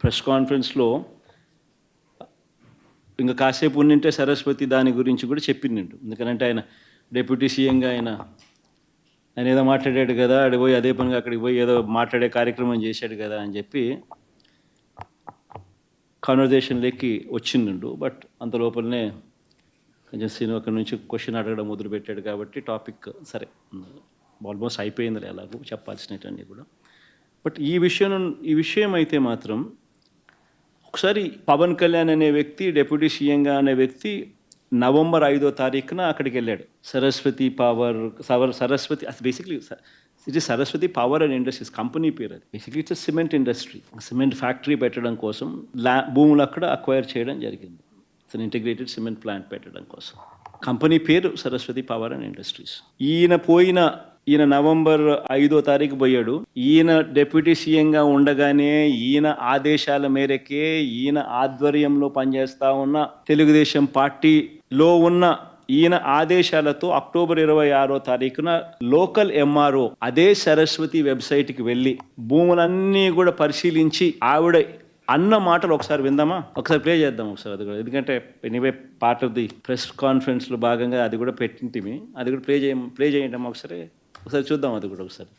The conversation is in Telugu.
ప్రెస్ కాన్ఫరెన్స్లో ఇంకా కాసేపు ఉండింటే సరస్వతి దాని గురించి కూడా చెప్పిండు. ఎందుకంటే ఆయన డిప్యూటీ సీఎంగా ఆయన ఏదో మాట్లాడాడు కదా, అక్కడికి పోయి అదే పనిగా అక్కడికి పోయి ఏదో మాట్లాడే కార్యక్రమం చేశాడు కదా అని చెప్పి కాన్వర్జేషన్లోకి వచ్చిండు. బట్ అంత లోపలనే కొంచెం సినిమా అక్కడి నుంచి క్వశ్చన్ అడగడం మొదలుపెట్టాడు కాబట్టి టాపిక్ సరే ఆల్మోస్ట్ అయిపోయింది అలాగూ చెప్పాల్సినవన్నీ కూడా. బట్ ఈ విషయం అయితే మాత్రం ఒకసారి పవన్ కళ్యాణ్ అనే వ్యక్తి డిప్యూటీ సీఎంగా అనే వ్యక్తి నవంబర్ 5వ తారీఖున అక్కడికి వెళ్ళాడు. Saraswati power Saraswati basically it is Saraswati power and industries company పేరు. అది basically it's cement industry, cement factory పెట్టడం కోసం భూములు అక్కడ అక్వైర్ చేయడం జరిగింది. It's an integrated cement plant పెట్టడం కోసం. కంపెనీ పేరు సరస్వతి పవర్ అండ్ ఇండస్ట్రీస్. ఈయన నవంబర్ 5వ తారీఖు పోయాడు. ఈయన డిప్యూటీ సీఎంగా ఉండగానే ఈయన ఆదేశాల మేరకే ఈయన ఆధ్వర్యంలో పనిచేస్తా ఉన్న తెలుగుదేశం పార్టీలో ఉన్న ఈయన ఆదేశాలతో అక్టోబర్ 26వ తారీఖున లోకల్ ఎంఆర్ఓ అదే సరస్వతి వెబ్సైట్కి వెళ్ళి భూములన్నీ కూడా పరిశీలించి ఆవిడ అన్న మాటలు ఒకసారి విందామా? ఒకసారి ప్లే చేద్దాం ఒకసారి. అది కూడా ఎందుకంటే anyway part of the press కాన్ఫరెన్స్లో భాగంగా అది కూడా పెట్టింటిమి. అది కూడా ప్లే చేయండి ఒకసారి చూద్దాం అది కూడా ఒకసారి.